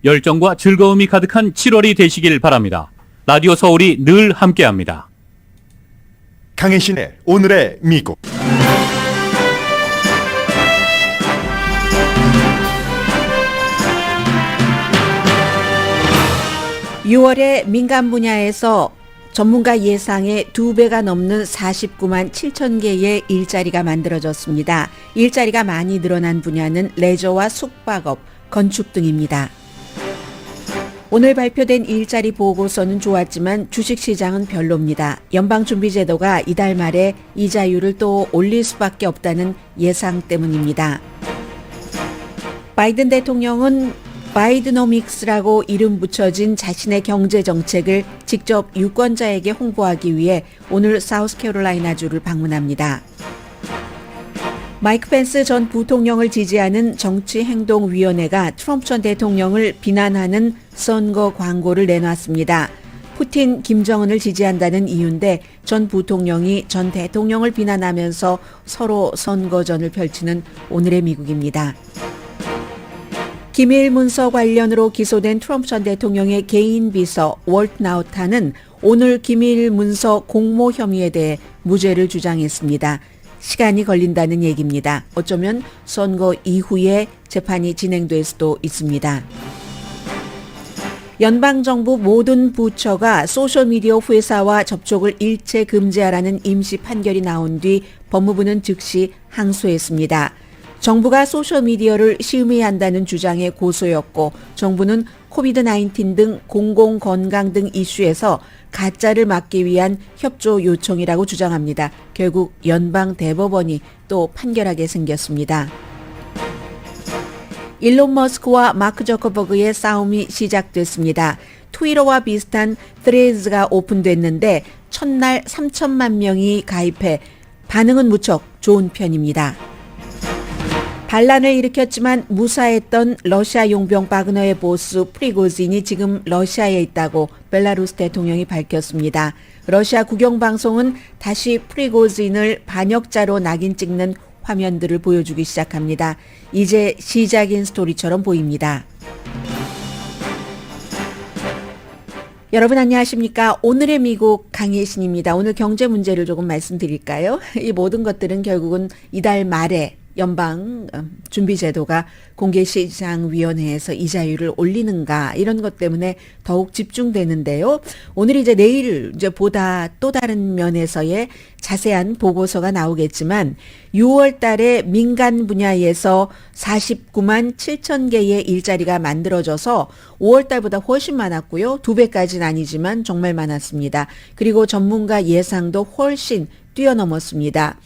열정과 즐거움이 가득한 7월이 되시길 바랍니다. 라디오 서울이 늘 함께합니다. 강혜신의 오늘의 미국. 6월에 민간 분야에서 전문가 예상의 2배가 넘는 49만 7천 개의 일자리가 만들어졌습니다. 일자리가 많이 늘어난 분야는 레저와 숙박업, 건축 등입니다. 오늘 발표된 일자리 보고서는 좋았지만 주식시장은 별로입니다. 연방준비제도가 이달 말에 이자율을 또 올릴 수밖에 없다는 예상 때문입니다. 바이든 대통령은 바이드노믹스라고 이름 붙여진 자신의 경제 정책을 직접 유권자에게 홍보하기 위해 오늘 사우스캐롤라이나주를 방문합니다. 마이크 펜스 전 부통령을 지지하는 정치행동위원회가 트럼프 전 대통령을 비난하는 선거 광고를 내놨습니다. 푸틴, 김정은을 지지한다는 이유인데 전 부통령이 전 대통령을 비난하면서 서로 선거전을 펼치는 오늘의 미국입니다. 기밀 문서 관련으로 기소된 트럼프 전 대통령의 개인 비서 월트 나우타는 오늘 기밀 문서 공모 혐의에 대해 무죄를 주장했습니다. 시간이 걸린다는 얘기입니다. 어쩌면 선거 이후에 재판이 진행될 수도 있습니다. 연방정부 모든 부처가 소셜미디어 회사와 접촉을 일체 금지하라는 임시 판결이 나온 뒤 법무부는 즉시 항소했습니다. 정부가 소셜미디어를 심의한다는 주장의 고소였고 정부는 코비드-19 등 공공건강 등 이슈에서 가짜를 막기 위한 협조 요청이라고 주장합니다. 결국 연방 대법원이 또 판결하게 생겼습니다. 일론 머스크와 마크 저커버그의 싸움이 시작됐습니다. 트위터와 비슷한 Threads가 오픈됐는데 첫날 3천만 명이 가입해 반응은 무척 좋은 편입니다. 반란을 일으켰지만 무사했던 러시아 용병 바그너의 보스 프리고진이 지금 러시아에 있다고 벨라루스 대통령이 밝혔습니다. 러시아 국영방송은 다시 프리고진을 반역자로 낙인 찍는 화면들을 보여주기 시작합니다. 이제 시작인 스토리처럼 보입니다. 여러분 안녕하십니까? 오늘의 미국 강혜신입니다. 오늘 경제 문제를 조금 말씀드릴까요? 이 모든 것들은 결국은 이달 말에 연방 준비제도가 공개시장위원회에서 이자율을 올리는가 이런 것 때문에 더욱 집중되는데요. 오늘 이제 내일 이제 보다 또 다른 면에서의 자세한 보고서가 나오겠지만 6월 달에 민간 분야에서 49만 7천 개의 일자리가 만들어져서 5월 달보다 훨씬 많았고요. 2배까지는 아니지만 정말 많았습니다. 그리고 전문가 예상도 훨씬 뛰어넘었습니다.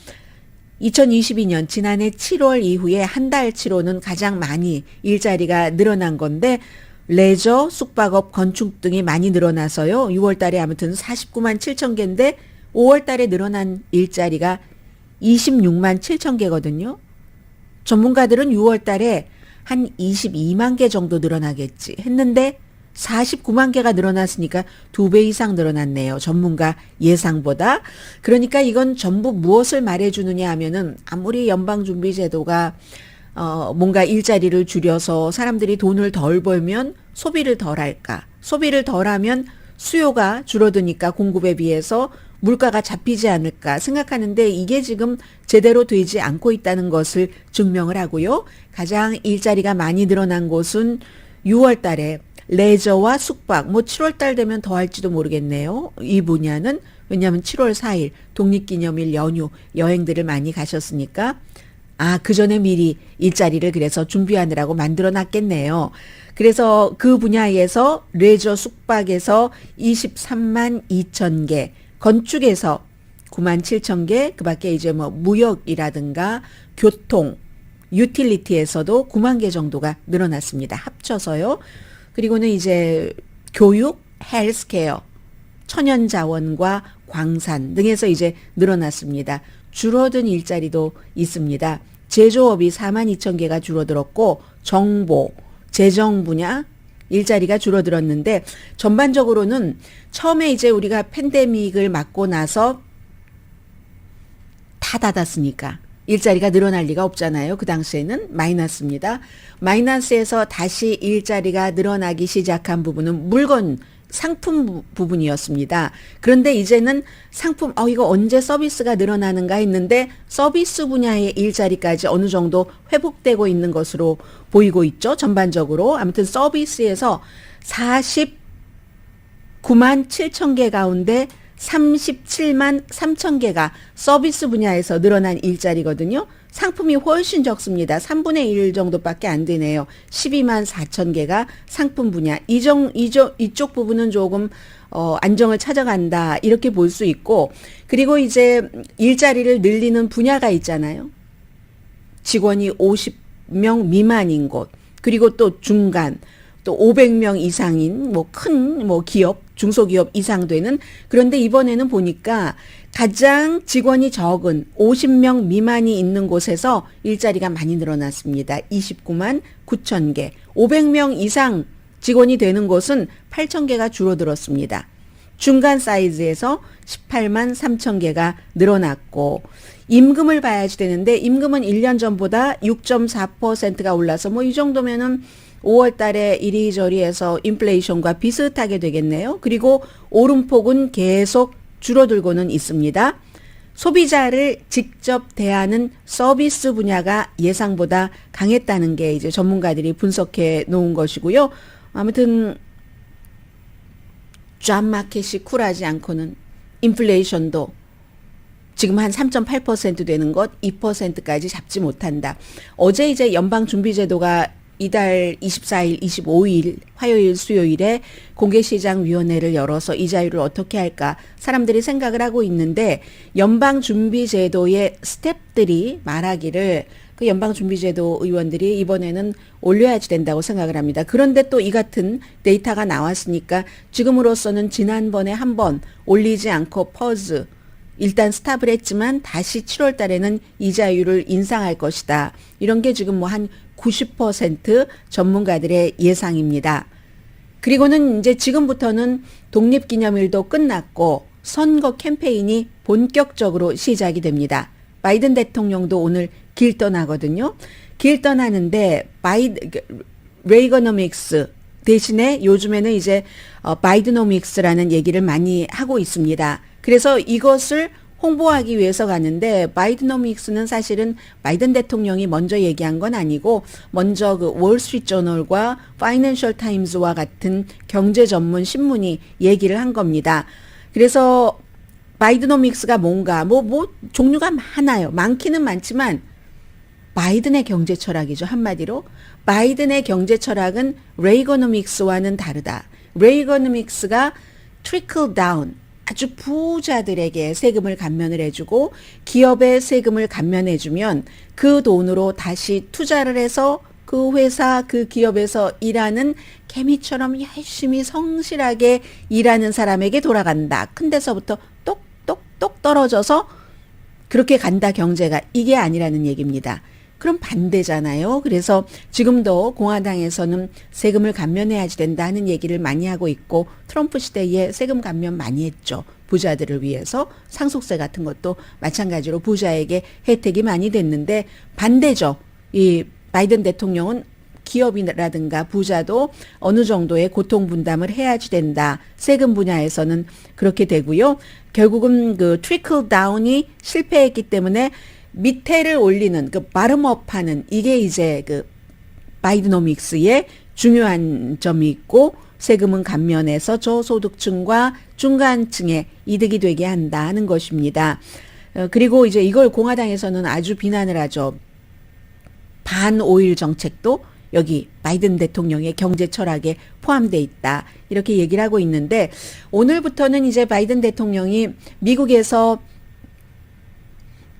2022년 지난해 7월 이후에 한 달치로는 가장 많이 일자리가 늘어난 건데 레저, 숙박업, 건축 등이 많이 늘어나서요. 6월 달에 아무튼 49만 7천 개인데 5월 달에 늘어난 일자리가 26만 7천 개거든요. 전문가들은 6월 달에 한 22만 개 정도 늘어나겠지 했는데 49만 개가 늘어났으니까 2배 이상 늘어났네요. 전문가 예상보다. 그러니까 이건 전부 무엇을 말해주느냐 하면은 아무리 연방준비제도가 뭔가 일자리를 줄여서 사람들이 돈을 덜 벌면 소비를 덜 할까? 소비를 덜 하면 수요가 줄어드니까 공급에 비해서 물가가 잡히지 않을까 생각하는데 이게 지금 제대로 되지 않고 있다는 것을 증명을 하고요. 가장 일자리가 많이 늘어난 곳은 6월 달에 레저와 숙박, 7월 달 되면 더 할지도 모르겠네요. 이 분야는 왜냐하면 7월 4일 독립기념일 연휴 여행들을 많이 가셨으니까 그 전에 미리 일자리를 그래서 준비하느라고 만들어 놨겠네요. 그래서 그 분야에서 레저 숙박에서 23만 2천 개, 건축에서 9만 7천 개, 그 밖에 이제 무역이라든가 교통, 유틸리티에서도 9만 개 정도가 늘어났습니다. 합쳐서요. 그리고는 이제 교육, 헬스케어, 천연자원과 광산 등에서 이제 늘어났습니다. 줄어든 일자리도 있습니다. 제조업이 4만 2천 개가 줄어들었고 정보, 재정 분야 일자리가 줄어들었는데 전반적으로는 처음에 이제 우리가 팬데믹을 맞고 나서 다 닫았으니까 일자리가 늘어날 리가 없잖아요. 그 당시에는 마이너스입니다. 마이너스에서 다시 일자리가 늘어나기 시작한 부분은 물건 상품 부분이었습니다. 그런데 이제는 상품, 이거 언제 서비스가 늘어나는가 했는데 서비스 분야의 일자리까지 어느 정도 회복되고 있는 것으로 보이고 있죠. 전반적으로. 아무튼 서비스에서 49만 7천 개 가운데 37만 3천 개가 서비스 분야에서 늘어난 일자리거든요. 상품이 훨씬 적습니다. 3분의 1 정도밖에 안 되네요. 12만 4천 개가 상품 분야. 이쪽 부분은 조금 안정을 찾아간다. 이렇게 볼 수 있고, 그리고 이제 일자리를 늘리는 분야가 있잖아요. 직원이 50명 미만인 곳, 그리고 또 중간, 또 500명 이상인 큰 기업, 중소기업 이상 되는. 그런데 이번에는 보니까 가장 직원이 적은 50명 미만이 있는 곳에서 일자리가 많이 늘어났습니다. 29만 9천 개. 500명 이상 직원이 되는 곳은 8천 개가 줄어들었습니다. 중간 사이즈에서 18만 3천 개가 늘어났고, 임금을 봐야지 되는데 임금은 1년 전보다 6.4%가 올라서 이 정도면은 5월 달에 이리저리 해서 인플레이션과 비슷하게 되겠네요. 그리고 오름폭은 계속 줄어들고는 있습니다. 소비자를 직접 대하는 서비스 분야가 예상보다 강했다는 게 이제 전문가들이 분석해 놓은 것이고요. 아무튼 잡마켓이 쿨하지 않고는 인플레이션도 지금 한 3.8% 되는 것 2%까지 잡지 못한다. 어제 이제 연방준비제도가 이달 24일, 25일 화요일, 수요일에 공개시장위원회를 열어서 이자율을 어떻게 할까 사람들이 생각을 하고 있는데, 연방준비제도의 스텝들이 말하기를 그 연방준비제도 의원들이 이번에는 올려야지 된다고 생각을 합니다. 그런데 또 이 같은 데이터가 나왔으니까 지금으로서는 지난번에 한번 올리지 않고 퍼즈 일단 스탑을 했지만 다시 7월 달에는 이자율을 인상할 것이다. 이런 게 지금 한 90% 전문가들의 예상입니다. 그리고는 이제 지금부터는 독립기념일도 끝났고 선거 캠페인이 본격적으로 시작이 됩니다. 바이든 대통령도 오늘 길 떠나거든요. 길 떠나는데 레이거노믹스 대신에 요즘에는 이제 바이드노믹스라는 얘기를 많이 하고 있습니다. 그래서 이것을 홍보하기 위해서 가는데, 바이드노믹스는 사실은 바이든 대통령이 먼저 얘기한 건 아니고 먼저 그 월스트리트저널과 파이낸셜 타임즈와 같은 경제 전문 신문이 얘기를 한 겁니다. 그래서 바이드노믹스가 뭔가 종류가 많아요. 많기는 많지만 바이든의 경제 철학이죠. 한마디로 바이든의 경제 철학은 레이거노믹스와는 다르다. 레이거노믹스가 트리클 다운, 아주 부자들에게 세금을 감면을 해주고 기업에 세금을 감면해주면 그 돈으로 다시 투자를 해서 그 회사, 그 기업에서 일하는 개미처럼 열심히 성실하게 일하는 사람에게 돌아간다. 큰 데서부터 똑똑똑 떨어져서 그렇게 간다, 경제가. 이게 아니라는 얘기입니다. 그럼 반대잖아요. 그래서 지금도 공화당에서는 세금을 감면해야지 된다는 얘기를 많이 하고 있고, 트럼프 시대에 세금 감면 많이 했죠. 부자들을 위해서. 상속세 같은 것도 마찬가지로 부자에게 혜택이 많이 됐는데, 반대죠. 이 바이든 대통령은 기업이라든가 부자도 어느 정도의 고통 분담을 해야지 된다. 세금 분야에서는 그렇게 되고요. 결국은 그 트리클 다운이 실패했기 때문에 밑에를 올리는 그 바름업하는, 이게 이제 그 바이드노믹스의 중요한 점이 있고, 세금은 감면해서 저소득층과 중간층에 이득이 되게 한다는 것입니다. 그리고 이제 이걸 공화당에서는 아주 비난을 하죠. 반오일 정책도 여기 바이든 대통령의 경제 철학에 포함되어 있다. 이렇게 얘기를 하고 있는데, 오늘부터는 이제 바이든 대통령이 미국에서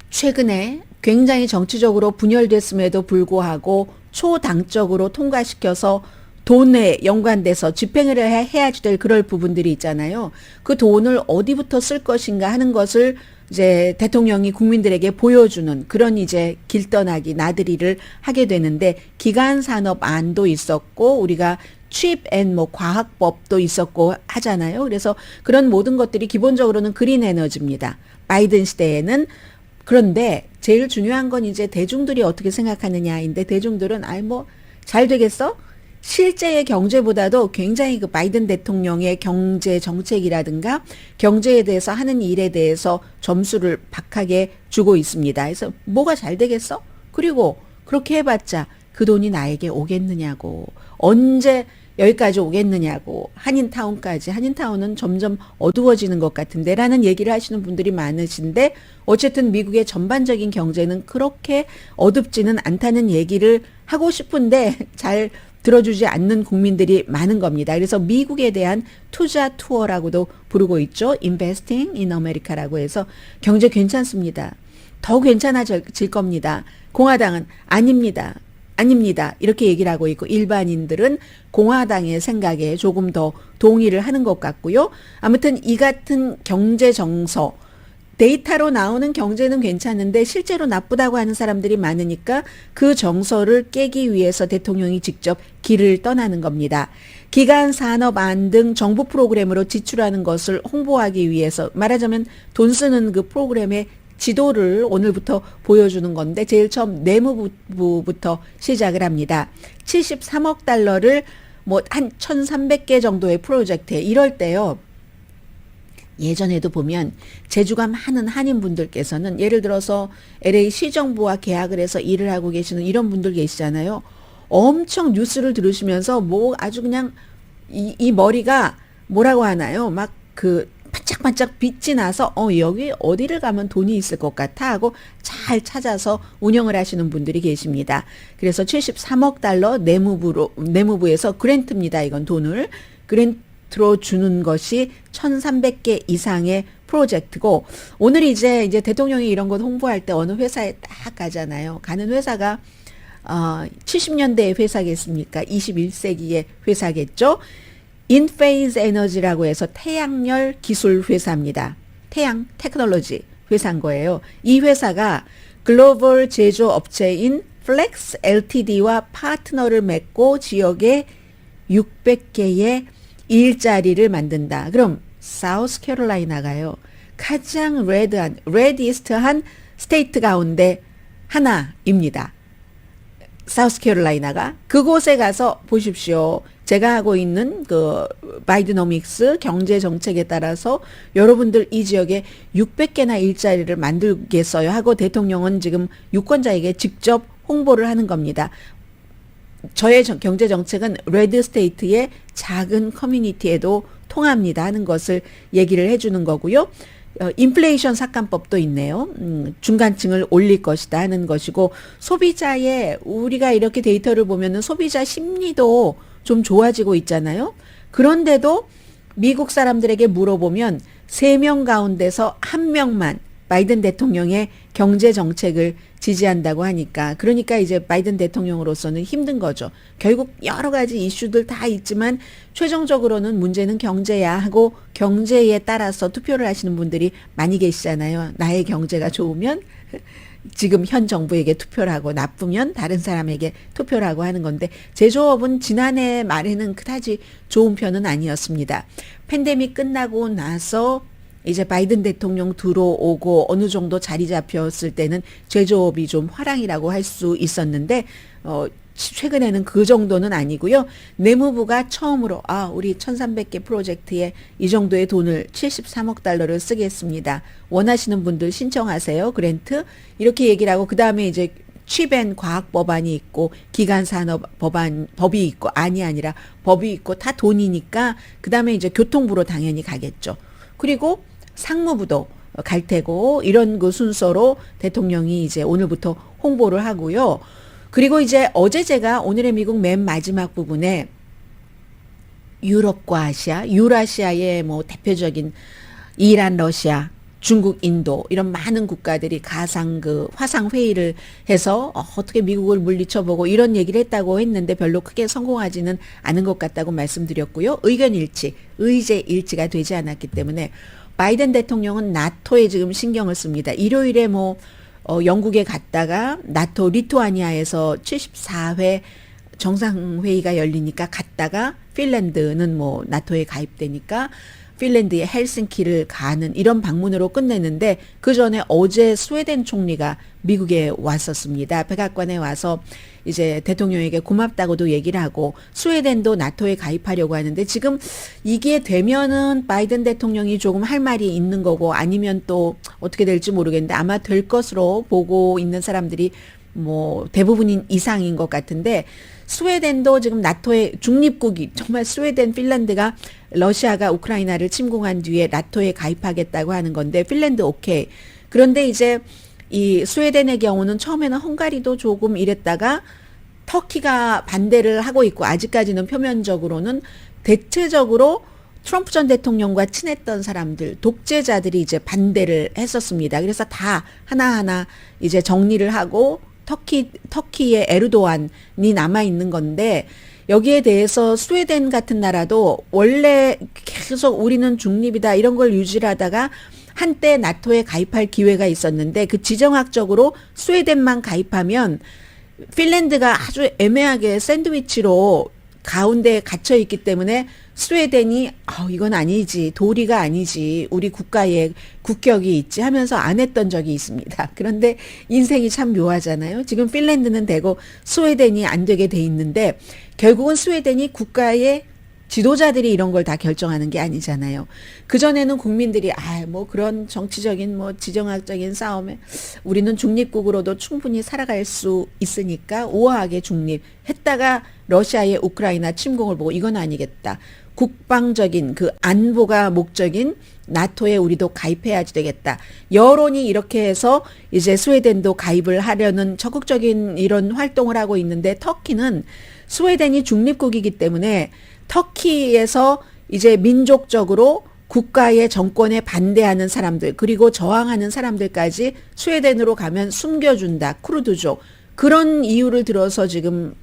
최근에 굉장히 정치적으로 분열됐음에도 불구하고 초당적으로 통과시켜서 돈에 연관돼서 집행을 해야지 될 그럴 부분들이 있잖아요. 그 돈을 어디부터 쓸 것인가 하는 것을 이제 대통령이 국민들에게 보여주는 그런 이제 길떠나기, 나들이를 하게 되는데, 기간산업안도 있었고 우리가 칩 앤 과학법도 있었고 하잖아요. 그래서 그런 모든 것들이 기본적으로는 그린 에너지입니다. 바이든 시대에는 그런데 제일 중요한 건 이제 대중들이 어떻게 생각하느냐인데 대중들은 아이 뭐 잘 되겠어? 실제의 경제보다도 굉장히 그 바이든 대통령의 경제 정책이라든가 경제에 대해서 하는 일에 대해서 점수를 박하게 주고 있습니다. 그래서 뭐가 잘 되겠어? 그리고 그렇게 해봤자 그 돈이 나에게 오겠느냐고. 언제 여기까지 오겠느냐고. 한인타운까지. 한인타운은 점점 어두워지는 것 같은데 라는 얘기를 하시는 분들이 많으신데 어쨌든 미국의 전반적인 경제는 그렇게 어둡지는 않다는 얘기를 하고 싶은데 잘 들어주지 않는 국민들이 많은 겁니다. 그래서 미국에 대한 투자 투어라고도 부르고 있죠. Investing in America라고 해서 경제 괜찮습니다. 더 괜찮아질 겁니다. 공화당은 아닙니다. 아닙니다. 이렇게 얘기를 하고 있고 일반인들은 공화당의 생각에 조금 더 동의를 하는 것 같고요. 아무튼 이 같은 경제 정서 데이터로 나오는 경제는 괜찮은데 실제로 나쁘다고 하는 사람들이 많으니까 그 정서를 깨기 위해서 대통령이 직접 길을 떠나는 겁니다. 기간 산업안 등 정부 프로그램으로 지출하는 것을 홍보하기 위해서 말하자면 돈 쓰는 그 프로그램의 지도를 오늘부터 보여주는 건데 제일 처음 내무부부터 시작을 합니다. 73억 달러를 뭐 한 1,300개 정도의 프로젝트에 이럴 때요. 예전에도 보면 제주가 많은 한인분들께서는 예를 들어서 LA 시정부와 계약을 해서 일을 하고 계시는 이런 분들 계시잖아요. 엄청 뉴스를 들으시면서 뭐 아주 그냥 이 머리가 뭐라고 하나요? 막 그 반짝반짝 빛이 나서 여기 어디를 가면 돈이 있을 것 같아 하고 잘 찾아서 운영을 하시는 분들이 계십니다. 그래서 73억 달러 내무부에서 그랜트입니다. 이건 돈을 그랜트로 주는 것이 1,300개 이상의 프로젝트고 오늘 이제 대통령이 이런 것 홍보할 때 어느 회사에 딱 가잖아요. 가는 회사가 70년대의 회사겠습니까? 21세기의 회사겠죠? 인페이즈 에너지라고 해서 태양열 기술 회사입니다. 태양 테크놀로지 회사인 거예요. 이 회사가 글로벌 제조업체인 플렉스 LTD와 파트너를 맺고 지역에 600개의 일자리를 만든다. 그럼 사우스캐롤라이나가요. 가장 레디스트한 스테이트 가운데 하나입니다. 사우스캐롤라이나가 그곳에 가서 보십시오. 제가 하고 있는 그 바이드노믹스 경제 정책에 따라서 여러분들 이 지역에 600개나 일자리를 만들겠어요 하고 대통령은 지금 유권자에게 직접 홍보를 하는 겁니다. 저의 경제 정책은 레드 스테이트의 작은 커뮤니티에도 통합니다 하는 것을 얘기를 해주는 거고요. 인플레이션 삭감법도 있네요. 중간층을 올릴 것이다 하는 것이고 소비자의 우리가 이렇게 데이터를 보면은 소비자 심리도 좀 좋아지고 있잖아요. 그런데도 미국 사람들에게 물어보면 3명 가운데서 1명만 바이든 대통령의 경제 정책을 지지한다고 하니까 그러니까 이제 바이든 대통령으로서는 힘든 거죠. 결국 여러 가지 이슈들 다 있지만 최종적으로는 문제는 경제야 하고 경제에 따라서 투표를 하시는 분들이 많이 계시잖아요. 나의 경제가 좋으면 지금 현 정부에게 투표를 하고 나쁘면 다른 사람에게 투표를 하고 하는 건데 제조업은 지난해 말에는 그다지 좋은 편은 아니었습니다. 팬데믹 끝나고 나서 이제 바이든 대통령 들어오고 어느 정도 자리 잡혔을 때는 제조업이 좀 화랑이라고 할 수 있었는데 최근에는 그 정도는 아니고요. 내무부가 처음으로 우리 1,300개 프로젝트에 이 정도의 돈을 73억 달러를 쓰겠습니다. 원하시는 분들 신청하세요. 그랜트. 이렇게 얘기를 하고 그다음에 이제 취벤 과학 법안이 있고 기간 산업 법이 있고 아니라 법이 있고 다 돈이니까 그다음에 이제 교통부로 당연히 가겠죠. 그리고 상무부도 갈 테고 이런 그 순서로 대통령이 이제 오늘부터 홍보를 하고요. 그리고 이제 어제 제가 오늘의 미국 맨 마지막 부분에 유럽과 아시아, 유라시아의 뭐 대표적인 이란, 러시아, 중국, 인도 이런 많은 국가들이 화상 회의를 해서 어떻게 미국을 물리쳐보고 이런 얘기를 했다고 했는데 별로 크게 성공하지는 않은 것 같다고 말씀드렸고요. 의제 일치가 되지 않았기 때문에 바이든 대통령은 나토에 지금 신경을 씁니다. 일요일에 영국에 갔다가 나토 리투아니아에서 74회 정상회의가 열리니까 갔다가 핀란드는 나토에 가입되니까 핀란드의 헬싱키를 가는 이런 방문으로 끝냈는데 그 전에 어제 스웨덴 총리가 미국에 왔었습니다. 백악관에 와서 이제 대통령에게 고맙다고도 얘기를 하고 스웨덴도 나토에 가입하려고 하는데 지금 이게 되면은 바이든 대통령이 조금 할 말이 있는 거고 아니면 또 어떻게 될지 모르겠는데 아마 될 것으로 보고 있는 사람들이 뭐 대부분인 이상인 것 같은데 스웨덴도 지금 나토의 중립국이 정말 스웨덴, 핀란드가 러시아가 우크라이나를 침공한 뒤에 나토에 가입하겠다고 하는 건데 핀란드 오케이. 그런데 이제 이 스웨덴의 경우는 처음에는 헝가리도 조금 이랬다가 터키가 반대를 하고 있고 아직까지는 표면적으로는 대체적으로 트럼프 전 대통령과 친했던 사람들, 독재자들이 이제 반대를 했었습니다. 그래서 다 하나하나 이제 정리를 하고 터키의 에르도안이 남아있는 건데 여기에 대해서 스웨덴 같은 나라도 원래 계속 우리는 중립이다 이런 걸 유지를 하다가 한때 나토에 가입할 기회가 있었는데 그 지정학적으로 스웨덴만 가입하면 핀란드가 아주 애매하게 샌드위치로 가운데에 갇혀 있기 때문에 스웨덴이 이건 아니지 도리가 아니지 우리 국가에 국격이 있지 하면서 안 했던 적이 있습니다. 그런데 인생이 참 묘하잖아요. 지금 핀란드는 되고 스웨덴이 안 되게 돼 있는데 결국은 스웨덴이 국가의 지도자들이 이런 걸 다 결정하는 게 아니잖아요. 그전에는 국민들이 뭐 그런 정치적인 뭐 지정학적인 싸움에 우리는 중립국으로도 충분히 살아갈 수 있으니까 우아하게 중립했다가 러시아의 우크라이나 침공을 보고 이건 아니겠다. 국방적인 그 안보가 목적인 나토에 우리도 가입해야지 되겠다. 여론이 이렇게 해서 이제 스웨덴도 가입을 하려는 적극적인 이런 활동을 하고 있는데 터키는 스웨덴이 중립국이기 때문에 터키에서 이제 민족적으로 국가의 정권에 반대하는 사람들 그리고 저항하는 사람들까지 스웨덴으로 가면 숨겨준다. 쿠르드족. 그런 이유를 들어서 지금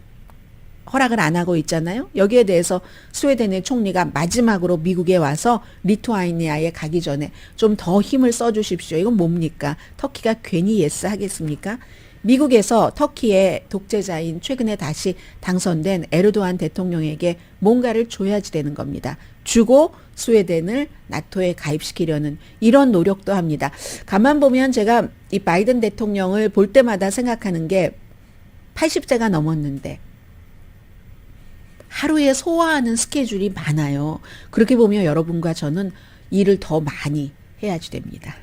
허락을 안 하고 있잖아요. 여기에 대해서 스웨덴의 총리가 마지막으로 미국에 와서 리투아니아에 가기 전에 좀 더 힘을 써주십시오. 이건 뭡니까? 터키가 괜히 예스 하겠습니까? 미국에서 터키의 독재자인 최근에 다시 당선된 에르도안 대통령에게 뭔가를 줘야지 되는 겁니다. 주고 스웨덴을 나토에 가입시키려는 이런 노력도 합니다. 가만 보면 제가 이 바이든 대통령을 볼 때마다 생각하는 게 80세가 넘었는데 하루에 소화하는 스케줄이 많아요. 그렇게 보면 여러분과 저는 일을 더 많이 해야지 됩니다.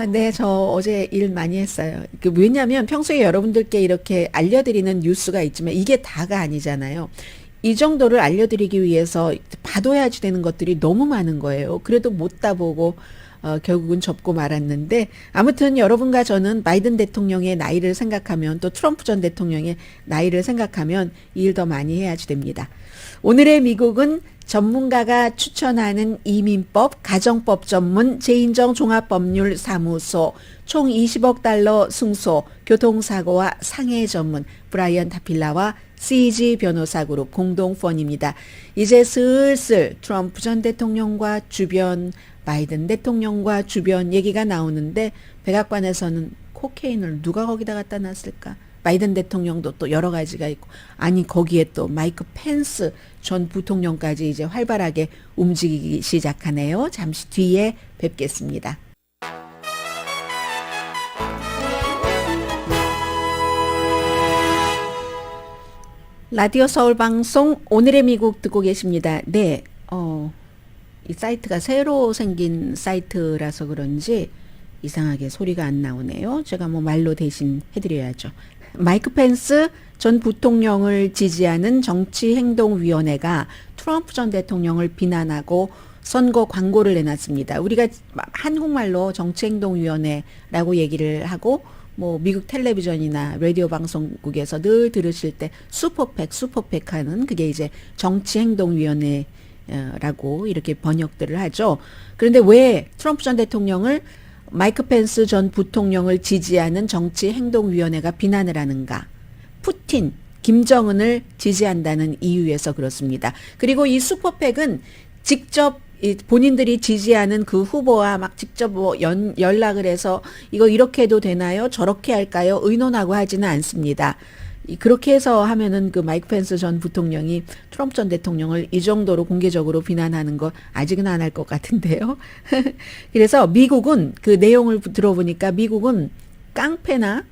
네, 저 어제 일 많이 했어요. 왜냐하면 평소에 여러분들께 이렇게 알려드리는 뉴스가 있지만 이게 다가 아니잖아요. 이 정도를 알려드리기 위해서 봐둬야지 되는 것들이 너무 많은 거예요. 그래도 못 다 보고 결국은 접고 말았는데 아무튼 여러분과 저는 바이든 대통령의 나이를 생각하면 또 트럼프 전 대통령의 나이를 생각하면 일 더 많이 해야지 됩니다. 오늘의 미국은 전문가가 추천하는 이민법, 가정법 전문 제인정 종합법률사무소, 총 20억 달러 승소, 교통사고와 상해 전문 브라이언 타필라와 CG 변호사그룹 공동펀입니다. 이제 슬슬 트럼프 전 대통령과 주변, 바이든 대통령과 주변 얘기가 나오는데 백악관에서는 코케인을 누가 거기다 갖다 놨을까? 바이든 대통령도 또 여러 가지가 있고 아니 거기에 또 마이크 펜스 전 부통령까지 이제 활발하게 움직이기 시작하네요. 잠시 뒤에 뵙겠습니다. 라디오 서울 방송 오늘의 미국 듣고 계십니다. 네, 이 사이트가 새로 생긴 사이트라서 그런지 이상하게 소리가 안 나오네요. 제가 뭐 말로 대신 해드려야죠. 마이크 펜스 전 부통령을 지지하는 정치행동위원회가 트럼프 전 대통령을 비난하고 선거 광고를 내놨습니다. 우리가 한국말로 정치행동위원회라고 얘기를 하고 뭐 미국 텔레비전이나 라디오 방송국에서 늘 들으실 때 슈퍼팩 하는 그게 이제 정치행동위원회라고 이렇게 번역들을 하죠. 그런데 왜 트럼프 전 대통령을 마이크 펜스 전 부통령을 지지하는 정치행동위원회가 비난을 하는가? 푸틴, 김정은을 지지한다는 이유에서 그렇습니다. 그리고 이 슈퍼팩은 직접 본인들이 지지하는 그 후보와 막 직접 뭐 연락을 해서 이거 이렇게 해도 되나요? 저렇게 할까요? 의논하고 하지는 않습니다. 그렇게 해서 하면은 그 마이크 펜스 전 부통령이 트럼프 전 대통령을 이 정도로 공개적으로 비난하는 거 아직은 안 할 것 같은데요. 그래서 미국은 그 내용을 들어보니까 미국은 깡패나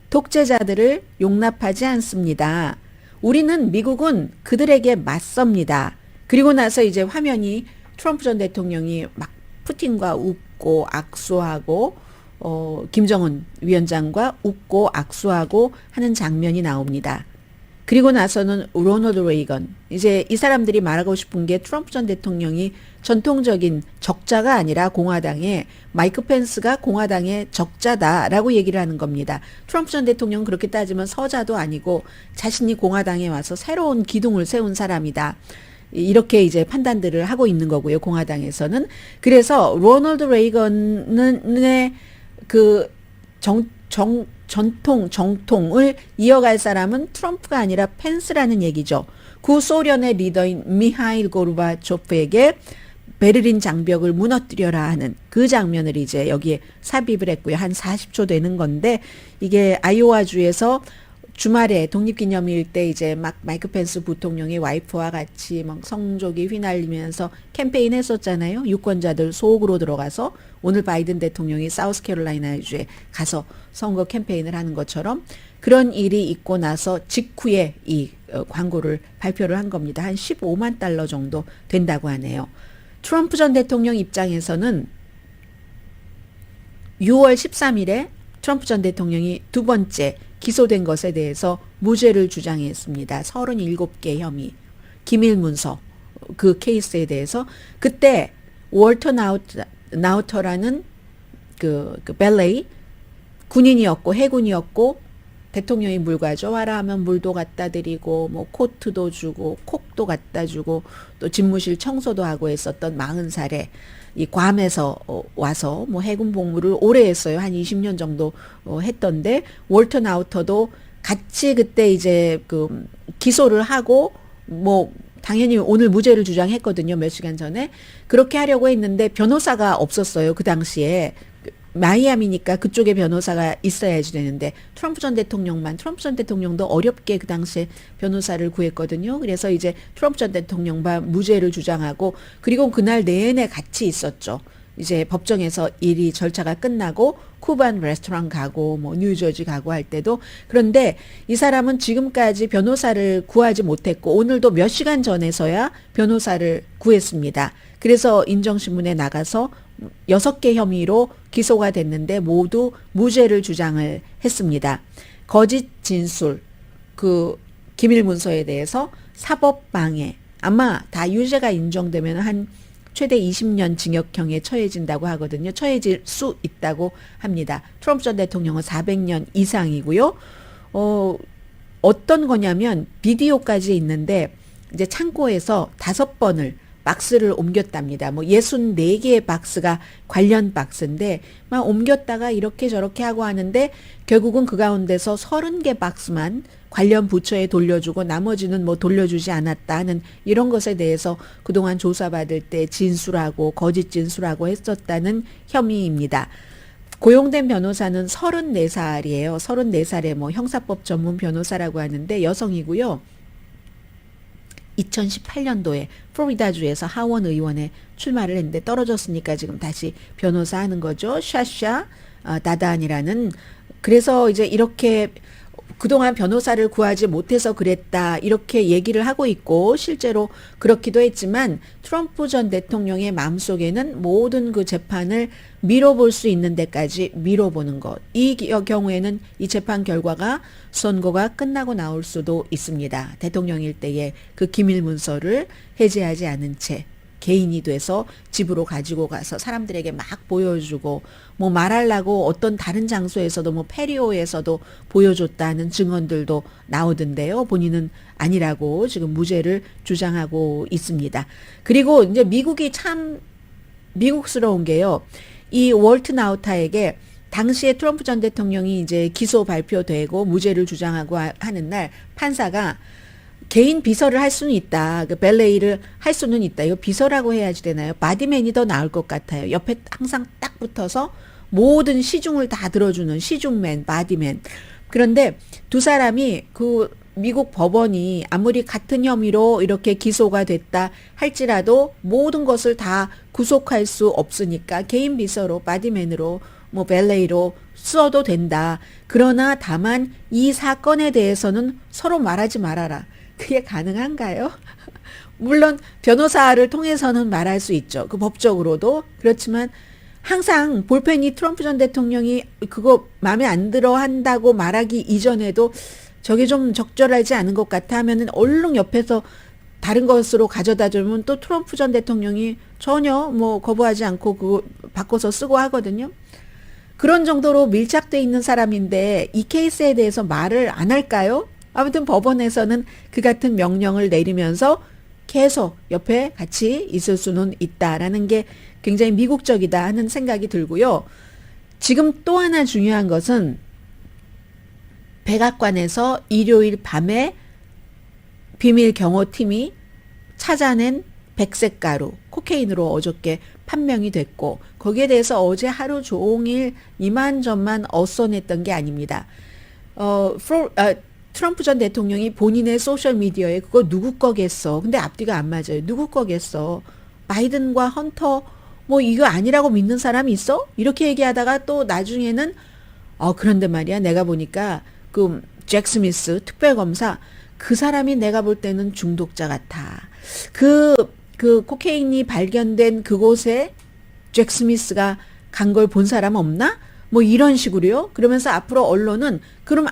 독재자들을 용납하지 않습니다. 우리는 미국은 그들에게 맞섭니다. 그리고 나서 이제 화면이 트럼프 전 대통령이 막 푸틴과 웃고 악수하고 김정은 위원장과 웃고 악수하고 하는 장면이 나옵니다. 그리고 나서는 로널드 레이건, 이제 이 사람들이 말하고 싶은 게 트럼프 전 대통령이 전통적인 적자가 아니라 공화당의 마이크 펜스가 공화당의 적자다라고 얘기를 하는 겁니다. 트럼프 전 대통령은 그렇게 따지면 서자도 아니고 자신이 공화당에 와서 새로운 기둥을 세운 사람이다. 이렇게 이제 판단들을 하고 있는 거고요. 공화당에서는. 그래서 로널드 레이건의 그 정통을 이어갈 사람은 트럼프가 아니라 펜스라는 얘기죠. 구소련의 리더인 미하일 고르바초프에게 베를린 장벽을 무너뜨려라 하는 그 장면을 이제 여기에 삽입을 했고요. 한 40초 되는 건데 이게 아이오와주에서 주말에 독립기념일 때 이제 막 마이크 펜스 부통령이 와이프와 같이 막 성조기 휘날리면서 캠페인 했었잖아요. 유권자들 속으로 들어가서 오늘 바이든 대통령이 사우스캐롤라이나주에 가서 선거 캠페인을 하는 것처럼 그런 일이 있고 나서 직후에 이 광고를 발표를 한 겁니다. 한 15만 달러 정도 된다고 하네요. 트럼프 전 대통령 입장에서는 6월 13일에 트럼프 전 대통령이 두 번째 기소된 것에 대해서 무죄를 주장했습니다. 37개 혐의, 기밀 문서 그 케이스에 대해서 그때 월터 나우터라는 그 벨레이 군인이었고 해군이었고 대통령이 물 가져와라 하면 물도 갖다 드리고 뭐 코트도 주고 콕도 갖다 주고 또 집무실 청소도 하고 했었던 40살에 이 괌에서 와서 뭐 해군 복무를 오래 했어요. 한 20년 정도 했던데 월터 나우터도 같이 그때 이제 그 기소를 하고 뭐 당연히 오늘 무죄를 주장했거든요. 몇 시간 전에. 그렇게 하려고 했는데 변호사가 없었어요. 그 당시에. 마이애미니까 그쪽에 변호사가 있어야지 되는데 트럼프 전 대통령도 어렵게 그 당시에 변호사를 구했거든요. 그래서 이제 트럼프 전 대통령만 무죄를 주장하고 그리고 그날 내내 같이 있었죠. 이제 법정에서 일이 절차가 끝나고 쿠반 레스토랑 가고 뭐 뉴저지 가고 할 때도 그런데 이 사람은 지금까지 변호사를 구하지 못했고 오늘도 몇 시간 전에서야 변호사를 구했습니다. 그래서 인정신문에 나가서 6개 혐의로 기소가 됐는데 모두 무죄를 주장을 했습니다. 거짓 진술, 그 기밀 문서에 대해서 사법방해, 아마 다 유죄가 인정되면 한 최대 20년 징역형에 처해진다고 하거든요. 처해질 수 있다고 합니다. 트럼프 전 대통령은 400년 이상이고요. 어떤 거냐면 비디오까지 있는데 이제 창고에서 5번을 박스를 옮겼답니다. 뭐 64개의 박스가 관련 박스인데 막 옮겼다가 이렇게 저렇게 하고 하는데 결국은 그 가운데서 30개 박스만 관련 부처에 돌려주고 나머지는 뭐 돌려주지 않았다 하는 이런 것에 대해서 그동안 조사받을 때 진술하고 거짓 진술하고 했었다는 혐의입니다. 고용된 변호사는 34살이에요. 34살의 뭐 형사법 전문 변호사라고 하는데 여성이고요. 2018년도에 플로리다주에서 하원 의원에 출마를 했는데 떨어졌으니까 지금 다시 변호사 하는 거죠. 샤샤 다단이라는. 그래서 이제 이렇게 그동안 변호사를 구하지 못해서 그랬다 이렇게 얘기를 하고 있고 실제로 그렇기도 했지만 트럼프 전 대통령의 마음속에는 모든 그 재판을 미뤄볼 수 있는 데까지 미뤄보는 것. 이 경우에는 이 재판 결과가 선거가 끝나고 나올 수도 있습니다. 대통령일 때에 그 기밀 문서를 해제하지 않은 채 개인이 돼서 집으로 가지고 가서 사람들에게 막 보여주고 뭐 말하려고 어떤 다른 장소에서도 뭐 페리오에서도 보여줬다는 증언들도 나오던데요. 본인은 아니라고 지금 무죄를 주장하고 있습니다. 그리고 이제 미국이 참 미국스러운 게요. 이 월트 나우타에게 당시에 트럼프 전 대통령이 이제 기소 발표되고 무죄를 주장하고 하는 날 판사가 개인 비서를 할 수는 있다. 그 벨레이를 할 수는 있다. 이거 비서라고 해야지 되나요? 바디맨이 더 나을 것 같아요. 옆에 항상 딱 붙어서 모든 시중을 다 들어주는 시중맨, 바디맨. 그런데 두 사람이 그 미국 법원이 아무리 같은 혐의로 이렇게 기소가 됐다 할지라도 모든 것을 다 구속할 수 없으니까 개인 비서로 바디맨으로 뭐 벨레이로 써도 된다. 그러나 다만 이 사건에 대해서는 서로 말하지 말아라. 그게 가능한가요? 물론 변호사를 통해서는 말할 수 있죠. 그 법적으로도. 그렇지만 항상 볼펜이 트럼프 전 대통령이 그거 마음에 안 들어 한다고 말하기 이전에도 저게 좀 적절하지 않은 것 같아 하면은 얼른 옆에서 다른 것으로 가져다 주면 또 트럼프 전 대통령이 전혀 뭐 거부하지 않고 그거 바꿔서 쓰고 하거든요. 그런 정도로 밀착돼 있는 사람인데 이 케이스에 대해서 말을 안 할까요? 아무튼 법원에서는 그 같은 명령을 내리면서 계속 옆에 같이 있을 수는 있다라는 게 굉장히 미국적이다 하는 생각이 들고요. 지금 또 하나 중요한 것은 백악관에서 일요일 밤에 비밀 경호팀이 찾아낸 백색 가루, 코케인으로 어저께 판명이 됐고 거기에 대해서 어제 하루 종일 이만저만 어써냈던 게 아닙니다. 트럼프 전 대통령이 본인의 소셜미디어에 그거 누구 거겠어. 근데 앞뒤가 안 맞아요. 누구 거겠어. 바이든과 헌터 뭐 이거 아니라고 믿는 사람이 있어? 이렇게 얘기하다가 또 나중에는 그런데 말이야 내가 보니까 그 잭 스미스 특별검사 그 사람이 내가 볼 때는 중독자 같아. 그 코케인이 발견된 그곳에 잭 스미스가 간 걸 본 사람 없나? 뭐 이런 식으로요. 그러면서 앞으로 언론은 그럼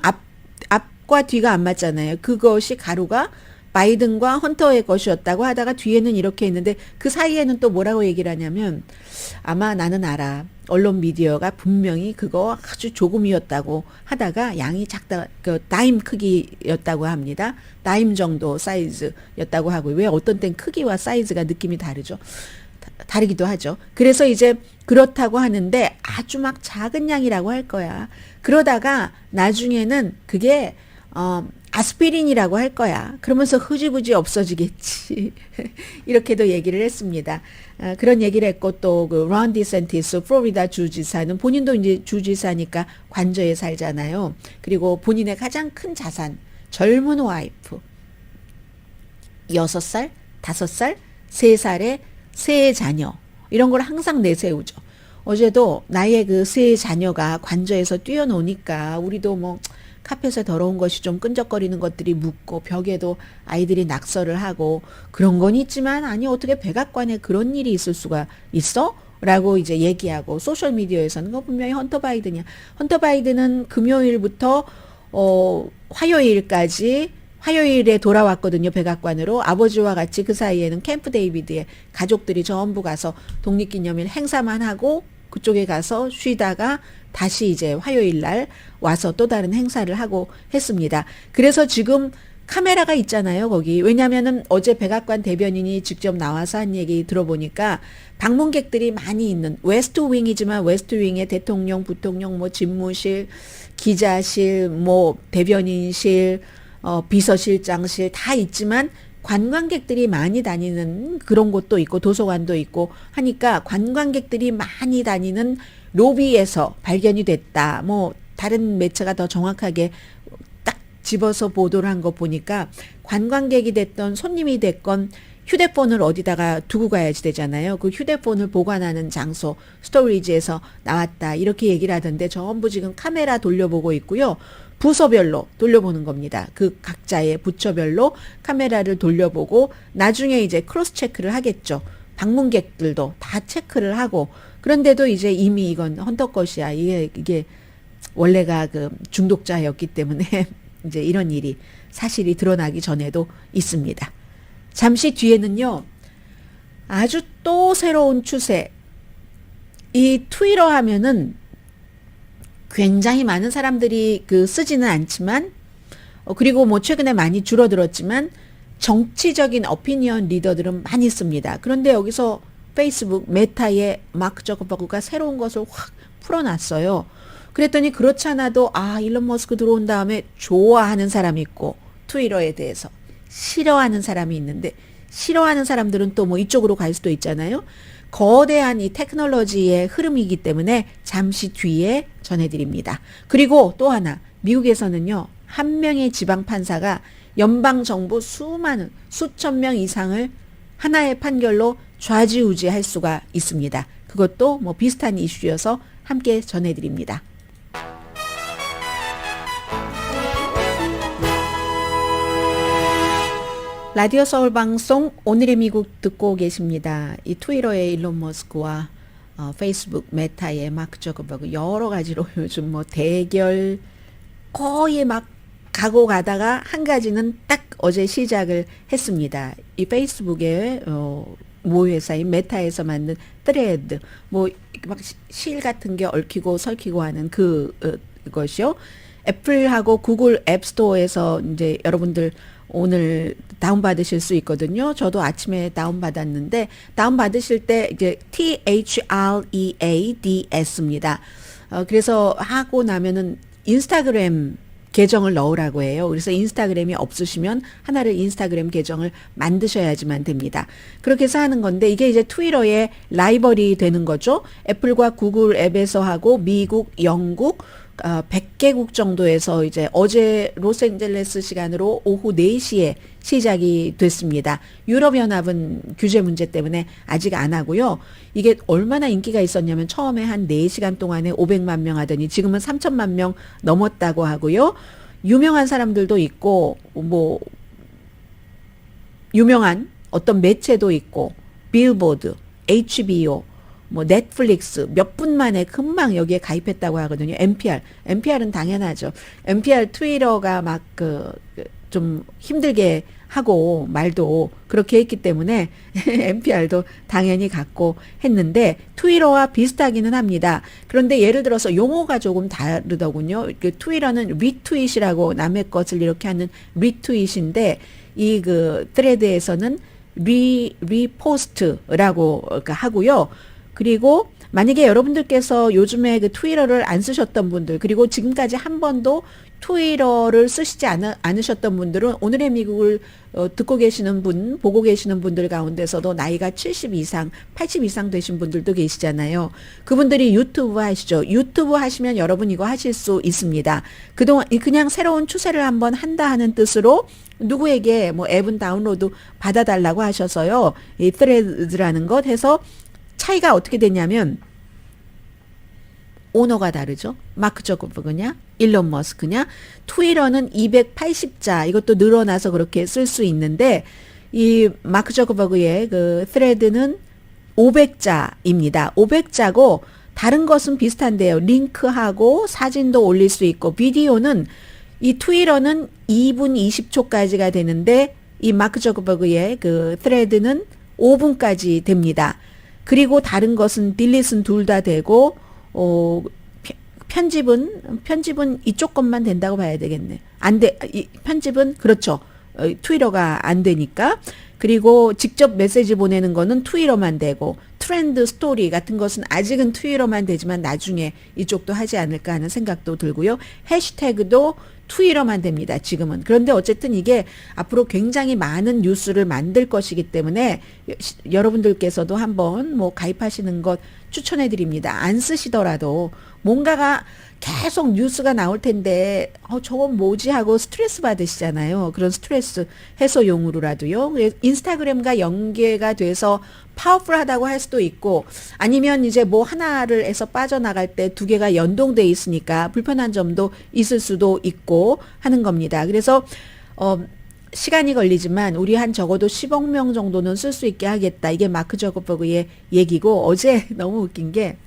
앞과 뒤가 안 맞잖아요. 그것이 가루가 바이든과 헌터의 것이었다고 하다가 뒤에는 이렇게 있는데 그 사이에는 또 뭐라고 얘기를 하냐면 아마 나는 알아. 언론 미디어가 분명히 그거 아주 조금이었다고 하다가 양이 작다, 그 다임 크기였다고 합니다. 다임 정도 사이즈였다고 하고 왜 어떤 땐 크기와 사이즈가 느낌이 다르죠. 다르기도 하죠. 그래서 이제 그렇다고 하는데 아주 막 작은 양이라고 할 거야. 그러다가 나중에는 그게 아스피린이라고 할 거야. 그러면서 흐지부지 없어지겠지. 이렇게도 얘기를 했습니다. 그런 얘기를 했고 또 그 론 디센티스 플로리다 주지사는 본인도 이제 주지사니까 관저에 살잖아요. 그리고 본인의 가장 큰 자산, 젊은 와이프, 6살, 5살, 3살의 세 자녀 이런 걸 항상 내세우죠. 어제도 나의 그 세 자녀가 관저에서 뛰어노니까 우리도 뭐 카펫에 더러운 것이 좀 끈적거리는 것들이 묻고 벽에도 아이들이 낙서를 하고 그런 건 있지만 아니 어떻게 백악관에 그런 일이 있을 수가 있어? 라고 이제 얘기하고 소셜미디어에서는 그거 분명히 헌터 바이든이야. 헌터 바이든은 금요일부터 화요일에 돌아왔거든요. 백악관으로. 아버지와 같이 그 사이에는 캠프 데이비드에 가족들이 전부 가서 독립기념일 행사만 하고 그쪽에 가서 쉬다가 다시 이제 화요일 날 와서 또 다른 행사를 하고 했습니다. 그래서 지금 카메라가 있잖아요, 거기. 왜냐면은 어제 백악관 대변인이 직접 나와서 한 얘기 들어보니까 방문객들이 많이 있는 웨스트 윙이지만 웨스트 윙에 대통령, 부통령, 뭐 집무실, 기자실, 뭐 대변인실, 비서실장실 다 있지만 관광객들이 많이 다니는 그런 곳도 있고 도서관도 있고 하니까 관광객들이 많이 다니는 로비에서 발견이 됐다. 뭐 다른 매체가 더 정확하게 딱 집어서 보도를 한 거 보니까 관광객이 됐던 손님이 됐건 휴대폰을 어디다가 두고 가야지 되잖아요. 그 휴대폰을 보관하는 장소 스토리지에서 나왔다. 이렇게 얘기를 하던데 전부 지금 카메라 돌려보고 있고요. 부서별로 돌려보는 겁니다. 그 각자의 부처별로 카메라를 돌려보고 나중에 이제 크로스 체크를 하겠죠. 방문객들도 다 체크를 하고 그런데도 이제 이미 이건 헌터 것이야. 이게 원래가 그 중독자였기 때문에 이제 이런 일이 사실이 드러나기 전에도 있습니다. 잠시 뒤에는요. 아주 또 새로운 추세. 이 트위터 하면은 굉장히 많은 사람들이 그 쓰지는 않지만 그리고 뭐 최근에 많이 줄어들었지만 정치적인 오피니언 리더들은 많이 씁니다. 그런데 여기서 페이스북 메타의 마크 저커버그가 새로운 것을 확 풀어놨어요. 그랬더니 그렇지 않아도 일론 머스크 들어온 다음에 좋아하는 사람이 있고 트위터에 대해서 싫어하는 사람이 있는데 싫어하는 사람들은 또 뭐 이쪽으로 갈 수도 있잖아요. 거대한 이 테크놀로지의 흐름이기 때문에 잠시 뒤에 전해드립니다. 그리고 또 하나 미국에서는요, 한 명의 지방 판사가 연방 정부 수많은 수천 명 이상을 하나의 판결로 좌지우지할 수가 있습니다. 그것도 뭐 비슷한 이슈여서 함께 전해드립니다. 라디오 서울 방송 오늘의 미국 듣고 계십니다. 이 트위터의 일론 머스크와 페이스북 메타의 마크 저커버그 여러 가지로 요즘 뭐 대결 거의 막 가고 가다가 한 가지는 딱 어제 시작을 했습니다. 이 페이스북의 모 회사인 메타에서 만든 트레드 뭐 막 실 같은 게 얽히고 설키고 하는 그것이요. 애플하고 구글 앱스토어에서 이제 여러분들 오늘 다운받으실 수 있거든요. 저도 아침에 다운받았는데 다운받으실 때 이제 THREADS입니다. 그래서 하고 나면은 인스타그램 계정을 넣으라고 해요. 그래서 인스타그램이 없으시면 하나를 인스타그램 계정을 만드셔야지만 됩니다. 그렇게 해서 하는 건데 이게 이제 트위터의 라이벌이 되는 거죠. 애플과 구글 앱에서 하고 미국, 영국 100개국 정도에서 이제 어제 로스앤젤레스 시간으로 오후 4시에 시작이 됐습니다. 유럽연합은 규제 문제 때문에 아직 안 하고요. 이게 얼마나 인기가 있었냐면 처음에 한 4시간 동안에 500만 명 하더니 지금은 3천만 명 넘었다고 하고요. 유명한 사람들도 있고 뭐 유명한 어떤 매체도 있고 빌보드, HBO 뭐 넷플릭스 몇 분 만에 금방 여기에 가입했다고 하거든요. NPR은 당연하죠. NPR 트위터가 막 좀 힘들게 하고 말도 그렇게 했기 때문에 NPR도 당연히 갖고 했는데 트위터와 비슷하기는 합니다. 그런데 예를 들어서 용어가 조금 다르더군요. 트위터는 리트윗이라고 남의 것을 이렇게 하는 리트윗인데 이 트레드에서는 리포스트라고 하고요. 그리고 만약에 여러분들께서 요즘에 트위터를 안 쓰셨던 분들 그리고 지금까지 한 번도 트위터를 쓰시지 않으셨던 분들은 오늘의 미국을 듣고 계시는 분, 보고 계시는 분들 가운데서도 나이가 70 이상, 80 이상 되신 분들도 계시잖아요. 그분들이 유튜브 하시죠. 유튜브 하시면 여러분 이거 하실 수 있습니다. 그동안 그냥 새로운 추세를 한번 한다 하는 뜻으로 누구에게 뭐 앱은 다운로드 받아달라고 하셔서요. 이 threads라는 것 해서 차이가 어떻게 되냐면 오너가 다르죠. 마크 저커버그냐 일론 머스크냐. 트위터는 280자 이것도 늘어나서 그렇게 쓸 수 있는데 이 마크 저커버그의 thread는 500자입니다. 500자고 다른 것은 비슷한데요. 링크하고 사진도 올릴 수 있고 비디오는 이 트위터는 2분 20초까지가 되는데 이 마크 저커버그의 thread는 5분까지 됩니다. 그리고 다른 것은 딜릿은 둘 다 되고 편집은 이쪽 것만 된다고 봐야 되겠네. 편집은 그렇죠. 트위터가 안 되니까. 그리고 직접 메시지 보내는 거는 트위터만 되고 트렌드 스토리 같은 것은 아직은 트위터만 되지만 나중에 이쪽도 하지 않을까 하는 생각도 들고요. 해시태그도 트위터만 됩니다. 지금은. 그런데 어쨌든 이게 앞으로 굉장히 많은 뉴스를 만들 것이기 때문에 여러분들께서도 한번 뭐 가입하시는 것 추천해 드립니다. 안 쓰시더라도 뭔가가 계속 뉴스가 나올 텐데 저건 뭐지 하고 스트레스 받으시잖아요. 그런 스트레스 해소용으로라도요. 인스타그램과 연계가 돼서 파워풀하다고 할 수도 있고 아니면 이제 뭐 하나를 해서 빠져나갈 때 두 개가 연동돼 있으니까 불편한 점도 있을 수도 있고 하는 겁니다. 그래서 시간이 걸리지만 우리 한 적어도 10억 명 정도는 쓸 수 있게 하겠다. 이게 마크 저커버그의 얘기고 어제 너무 웃긴 게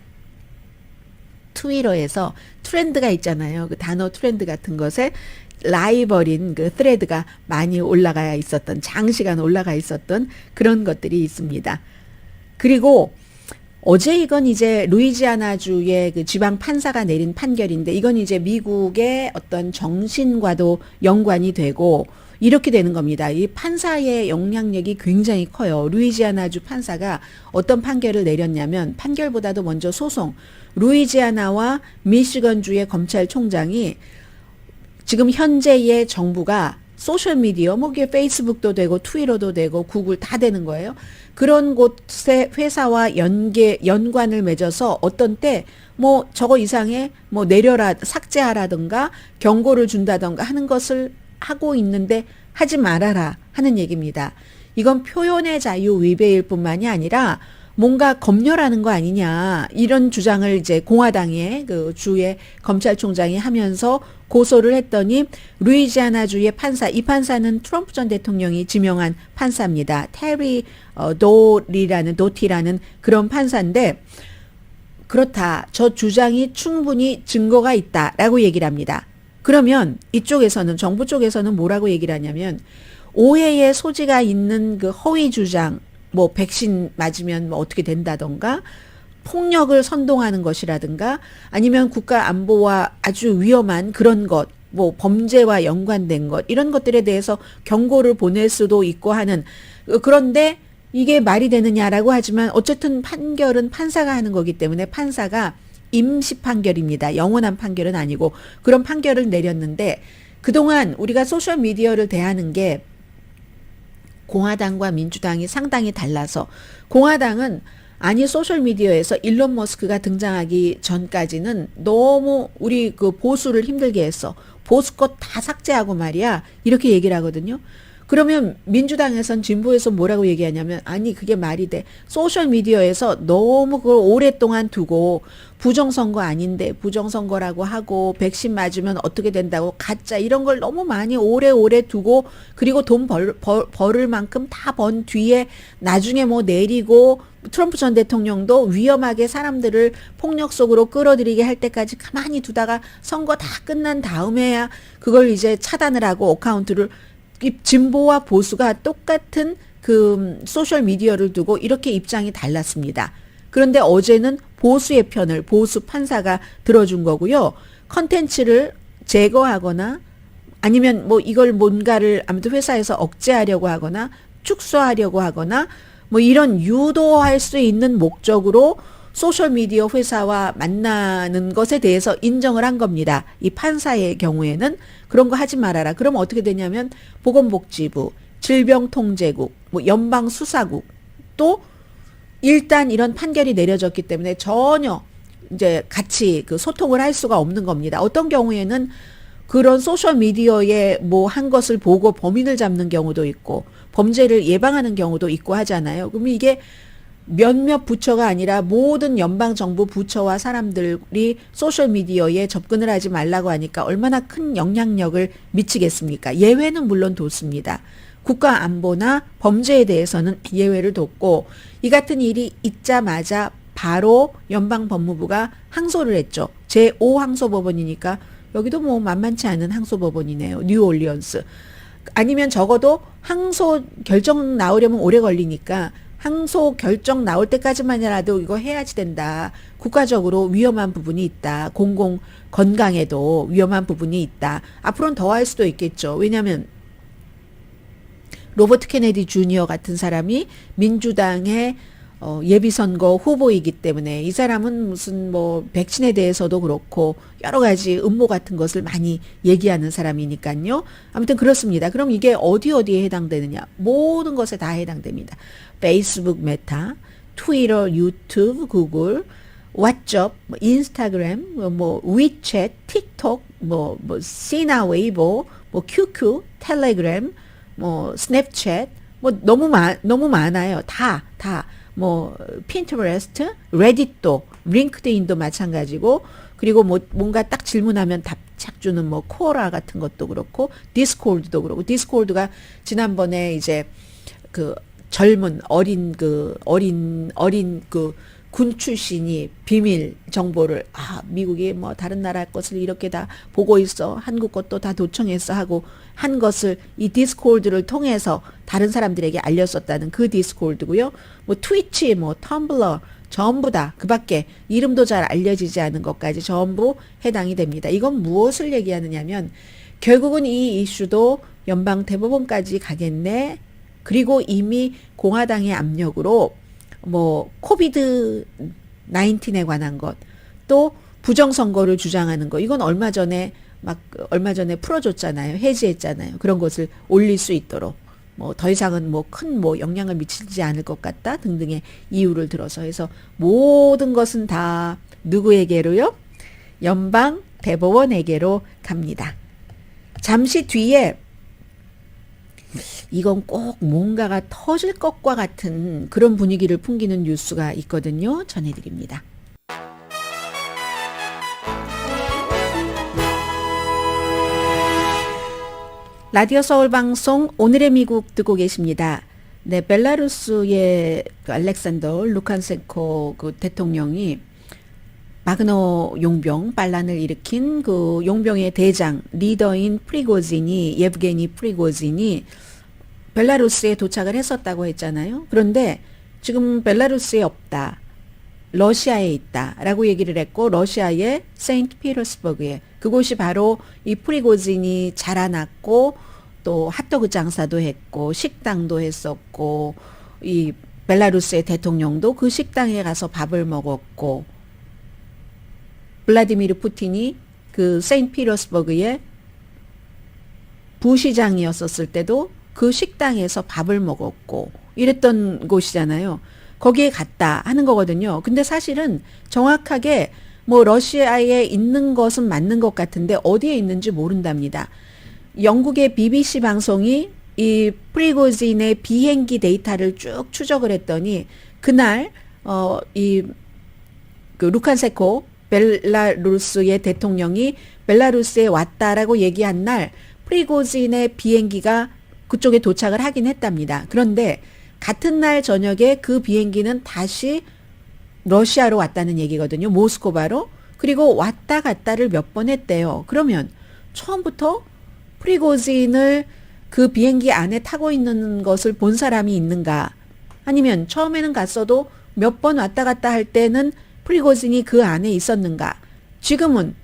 트위터에서 트렌드가 있잖아요. 그 단어 트렌드 같은 것에 라이벌인 thread가 많이 올라가 있었던 장시간 올라가 있었던 그런 것들이 있습니다. 그리고 어제 이건 이제 루이지아나주의 지방 판사가 내린 판결인데 이건 이제 미국의 어떤 정신과도 연관이 되고 이렇게 되는 겁니다. 이 판사의 영향력이 굉장히 커요. 루이지아나주 판사가 어떤 판결을 내렸냐면 판결보다도 먼저 소송. 루이지아나와 미시건주의 검찰총장이 지금 현재의 정부가 소셜미디어, 뭐 이게 페이스북도 되고 트위터도 되고 구글 다 되는 거예요. 그런 곳에 회사와 연관을 맺어서 어떤 때 뭐 저거 이상해 뭐 내려라 삭제하라든가 경고를 준다든가 하는 것을 하고 있는데 하지 말아라 하는 얘기입니다. 이건 표현의 자유 위배일 뿐만이 아니라 뭔가 검열하는 거 아니냐 이런 주장을 이제 공화당의 그 주의 검찰총장이 하면서 고소를 했더니 루이지아나주의 판사, 이 판사는 트럼프 전 대통령이 지명한 판사입니다. 테리 도티라는 그런 판사인데 그렇다. 저 주장이 충분히 증거가 있다라고 얘기를 합니다. 그러면 이쪽에서는 정부 쪽에서는 뭐라고 얘기를 하냐면 오해의 소지가 있는 그 허위 주장 뭐 백신 맞으면 뭐 어떻게 된다던가 폭력을 선동하는 것이라든가 아니면 국가 안보와 아주 위험한 그런 것 뭐 범죄와 연관된 것 이런 것들에 대해서 경고를 보낼 수도 있고 하는 그런데 이게 말이 되느냐라고 하지만 어쨌든 판결은 판사가 하는 거기 때문에 판사가 임시 판결입니다. 영원한 판결은 아니고 그런 판결을 내렸는데 그동안 우리가 소셜미디어를 대하는 게 공화당과 민주당이 상당히 달라서 공화당은 아니 소셜미디어에서 일론 머스크가 등장하기 전까지는 너무 우리 그 보수를 힘들게 했어. 보수 것 다 삭제하고 말이야. 이렇게 얘기를 하거든요. 그러면 민주당에선 진보에서 뭐라고 얘기하냐면 아니 그게 말이 돼. 소셜미디어에서 너무 그걸 오랫동안 두고 부정선거 아닌데 부정선거라고 하고 백신 맞으면 어떻게 된다고 가짜 이런 걸 너무 많이 오래오래 두고 그리고 돈 벌을 만큼 다 번 뒤에 나중에 뭐 내리고 트럼프 전 대통령도 위험하게 사람들을 폭력 속으로 끌어들이게 할 때까지 가만히 두다가 선거 다 끝난 다음에야 그걸 이제 차단을 하고 어카운트를 이 진보와 보수가 똑같은 그 소셜 미디어를 두고 이렇게 입장이 달랐습니다. 그런데 어제는 보수의 편을 보수 판사가 들어준 거고요. 컨텐츠를 제거하거나 아니면 뭐 이걸 뭔가를 아무튼 회사에서 억제하려고 하거나 축소하려고 하거나 뭐 이런 유도할 수 있는 목적으로 소셜미디어 회사와 만나는 것에 대해서 인정을 한 겁니다. 이 판사의 경우에는 그런 거 하지 말아라. 그럼 어떻게 되냐면 보건복지부, 질병통제국, 뭐 연방수사국 또 일단 이런 판결이 내려졌기 때문에 전혀 이제 같이 그 소통을 할 수가 없는 겁니다. 어떤 경우에는 그런 소셜미디어에 뭐 한 것을 보고 범인을 잡는 경우도 있고 범죄를 예방하는 경우도 있고 하잖아요. 그러면 이게 몇몇 부처가 아니라 모든 연방정부 부처와 사람들이 소셜미디어에 접근을 하지 말라고 하니까 얼마나 큰 영향력을 미치겠습니까? 예외는 물론 뒀습니다. 국가안보나 범죄에 대해서는 예외를 뒀고 이 같은 일이 있자마자 바로 연방법무부가 항소를 했죠. 제5항소법원이니까 여기도 뭐 만만치 않은 항소법원이네요. 뉴올리언스. 아니면 적어도 항소 결정 나오려면 오래 걸리니까 항소 결정 나올 때까지만이라도 이거 해야지 된다. 국가적으로 위험한 부분이 있다. 공공 건강에도 위험한 부분이 있다. 앞으로는 더 할 수도 있겠죠. 왜냐하면 로버트 케네디 주니어 같은 사람이 민주당의 예비선거 후보이기 때문에 이 사람은 무슨 뭐 백신에 대해서도 그렇고 여러 가지 음모 같은 것을 많이 얘기하는 사람이니까요. 아무튼 그렇습니다. 그럼 이게 어디에 해당되느냐? 모든 것에 다 해당됩니다. 페이스북, 메타, 트위터, 유튜브, 구글, 왓츠업, 인스타그램, 뭐 위챗, 틱톡, 뭐 시나 웨이보, 뭐 QQ, 텔레그램, 뭐 스냅챗, 뭐 너무 많아요. 다. 뭐 핀터레스트, 레딧도, 링크드인도 마찬가지고 그리고 뭐 뭔가 딱 질문하면 답착 주는 뭐 코라 같은 것도 그렇고 디스코드도 그렇고 디스코드가 지난번에 이제 그 젊은 어린 군 출신이 비밀 정보를 미국이 뭐 다른 나라 것을 이렇게 다 보고 있어 한국 것도 다 도청해서 하고 한 것을 이 디스코드를 통해서 다른 사람들에게 알렸었다는 그 디스코드고요. 뭐 트위치, 뭐 텀블러 전부 다 그밖에 이름도 잘 알려지지 않은 것까지 전부 해당이 됩니다. 이건 무엇을 얘기하느냐면 결국은 이 이슈도 연방 대법원까지 가겠네. 그리고 이미 공화당의 압력으로 뭐 코비드 19에 관한 것, 또 부정선거를 주장하는 거 이건 얼마 전에 풀어줬잖아요. 해지했잖아요. 그런 것을 올릴 수 있도록. 뭐 더 이상은 뭐 큰 뭐 영향을 미치지 않을 것 같다 등등의 이유를 들어서 해서 모든 것은 다 누구에게로요? 연방 대법원에게로 갑니다. 잠시 뒤에 이건 꼭 뭔가가 터질 것과 같은 그런 분위기를 풍기는 뉴스가 있거든요. 전해드립니다. 라디오 서울 방송 오늘의 미국 듣고 계십니다. 네, 벨라루스의 그 알렉산더 루칸센코 그 대통령이 바그너 용병 반란을 일으킨 그 용병의 대장 리더인 프리고진이 예브게니 프리고진이 벨라루스에 도착을 했었다고 했잖아요. 그런데 지금 벨라루스에 없다. 러시아에 있다라고 얘기를 했고 러시아의 세인트피터스버그에 그곳이 바로 이 프리고진이 자라났고 또 핫도그 장사도 했고 식당도 했었고 이 벨라루스의 대통령도 그 식당에 가서 밥을 먹었고 블라디미르 푸틴이 그 세인트피터스버그의 부시장이었었을 때도 그 식당에서 밥을 먹었고 이랬던 곳이잖아요. 거기에 갔다 하는 거거든요. 근데 사실은 정확하게 뭐 러시아에 있는 것은 맞는 것 같은데 어디에 있는지 모른답니다. 영국의 BBC 방송이 이 프리고진의 비행기 데이터를 쭉 추적을 했더니 그날 이 그 루칸세코 벨라루스의 대통령이 벨라루스에 왔다라고 얘기한 날 프리고진의 비행기가 그쪽에 도착을 하긴 했답니다. 그런데 같은 날 저녁에 그 비행기는 다시 러시아로 왔다는 얘기거든요. 모스크바로. 그리고 왔다 갔다를 몇 번 했대요. 그러면 처음부터 프리고진을 그 비행기 안에 타고 있는 것을 본 사람이 있는가? 아니면 처음에는 갔어도 몇 번 왔다 갔다 할 때는 프리고진이 그 안에 있었는가? 지금은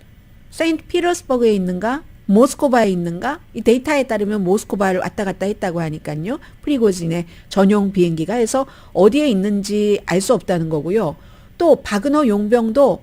세인트피터스버그에 있는가? 모스크바에 있는가? 이 데이터에 따르면 모스크바를 왔다 갔다 했다고 하니까요. 프리고진의 전용 비행기가 해서 어디에 있는지 알 수 없다는 거고요. 또 바그너 용병도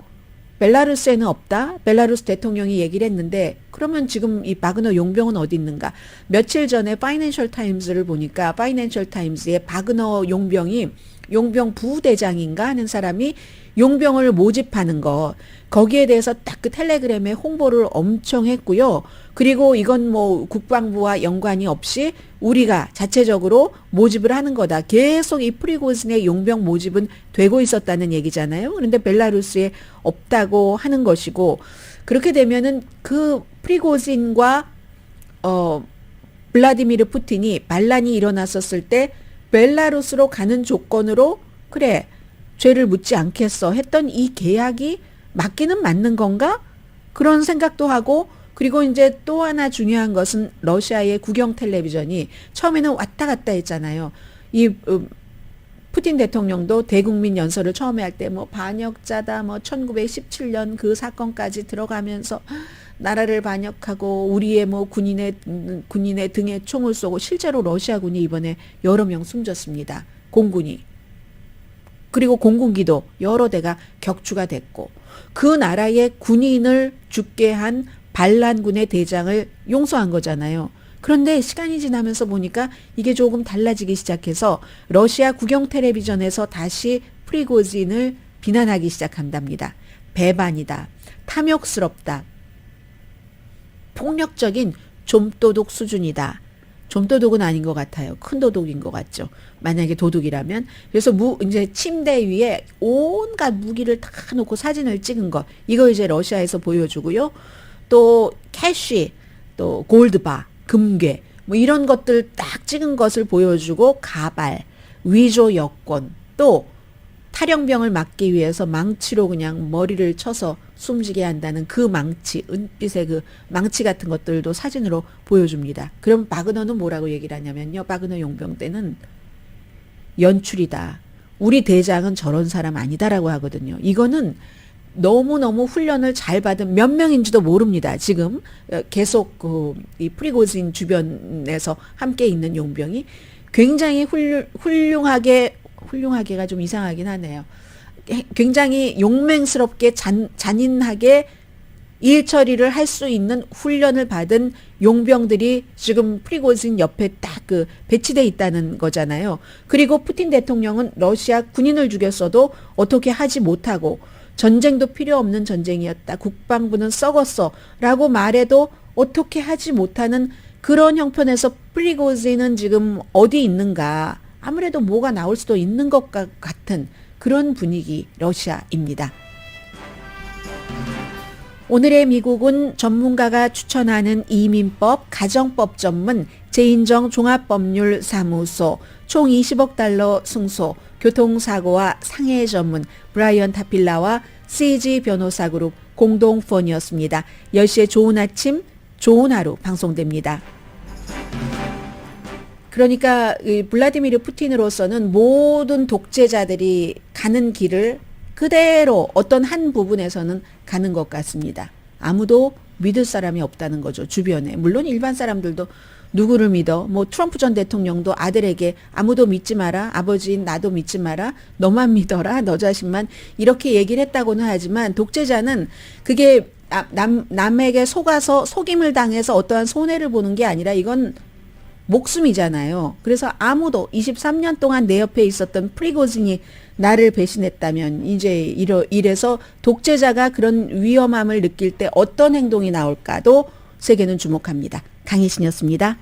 벨라루스에는 없다. 벨라루스 대통령이 얘기를 했는데 그러면 지금 이 바그너 용병은 어디 있는가? 며칠 전에 파이낸셜 타임즈를 보니까 파이낸셜 타임즈의 바그너 용병이 용병 부대장인가 하는 사람이 용병을 모집하는 거 거기에 대해서 딱 그 텔레그램에 홍보를 엄청 했고요. 그리고 이건 뭐 국방부와 연관이 없이 우리가 자체적으로 모집을 하는 거다. 계속 이 프리고진의 용병 모집은 되고 있었다는 얘기잖아요. 그런데 벨라루스에 없다고 하는 것이고 그렇게 되면은 그 프리고진과 블라디미르 푸틴이 반란이 일어났었을 때 벨라루스로 가는 조건으로 그래 죄를 묻지 않겠어 했던 이 계약이 맞기는 맞는 건가? 그런 생각도 하고 그리고 이제 또 하나 중요한 것은 러시아의 국영 텔레비전이 처음에는 왔다 갔다 했잖아요. 이 푸틴 대통령도 대국민 연설을 처음에 할 때 뭐 반역자다 뭐 1917년 그 사건까지 들어가면서 나라를 반역하고 우리의 뭐 군인의 등에 총을 쏘고 실제로 러시아군이 이번에 여러 명 숨졌습니다. 공군이. 그리고 공군기도 여러 대가 격추가 됐고 그 나라의 군인을 죽게 한 반란군의 대장을 용서한 거잖아요. 그런데 시간이 지나면서 보니까 이게 조금 달라지기 시작해서 러시아 국영 텔레비전에서 다시 프리고진을 비난하기 시작한답니다. 배반이다. 탐욕스럽다. 폭력적인 좀도둑 수준이다. 좀도둑은 아닌 것 같아요. 큰 도둑인 것 같죠. 만약에 도둑이라면. 그래서 이제 침대 위에 온갖 무기를 다 놓고 사진을 찍은 거. 이거 이제 러시아에서 보여주고요. 또 캐시, 또 골드바, 금괴, 뭐 이런 것들 딱 찍은 것을 보여주고 가발, 위조 여권, 또 탈영병을 막기 위해서 망치로 그냥 머리를 쳐서 숨지게 한다는 그 망치, 은빛의 그 망치 같은 것들도 사진으로 보여줍니다. 그럼 바그너는 뭐라고 얘기를 하냐면요. 바그너 용병 때는 연출이다. 우리 대장은 저런 사람 아니다라고 하거든요. 이거는 너무너무 훈련을 잘 받은 몇 명인지도 모릅니다. 지금 계속 이 프리고진 주변에서 함께 있는 용병이 굉장히 훌륭하게가 좀 이상하긴 하네요. 굉장히 용맹스럽게 잔인하게 일 처리를 할 수 있는 훈련을 받은 용병들이 지금 프리고진 옆에 딱 그 배치돼 있다는 거잖아요. 그리고 푸틴 대통령은 러시아 군인을 죽였어도 어떻게 하지 못하고 전쟁도 필요 없는 전쟁이었다. 국방부는 썩었어. 라고 말해도 어떻게 하지 못하는 그런 형편에서 프리고진은 지금 어디 있는가. 아무래도 뭐가 나올 수도 있는 것 같은 그런 분위기 러시아입니다. 오늘의 미국은 전문가가 추천하는 이민법, 가정법 전문 제인정 종합법률사무소, 총 20억 달러 승소, 교통사고와 상해 전문 브라이언 타필라와 CG 변호사 그룹 공동 후원이었습니다. 10시에 좋은 아침, 좋은 하루 방송됩니다. 그러니까 이 블라디미르 푸틴으로서는 모든 독재자들이 가는 길을 그대로 어떤 한 부분에서는 가는 것 같습니다. 아무도 믿을 사람이 없다는 거죠. 주변에. 물론 일반 사람들도 누구를 믿어? 뭐 트럼프 전 대통령도 아들에게 아무도 믿지 마라. 아버지인 나도 믿지 마라. 너만 믿어라. 너 자신만. 이렇게 얘기를 했다고는 하지만 독재자는 그게 남에게 속아서 속임을 당해서 어떠한 손해를 보는 게 아니라 이건 목숨이잖아요. 그래서 아무도 23년 동안 내 옆에 있었던 프리고진이 나를 배신했다면 이제 이래서 독재자가 그런 위험함을 느낄 때 어떤 행동이 나올까도 세계는 주목합니다. 강희신이었습니다.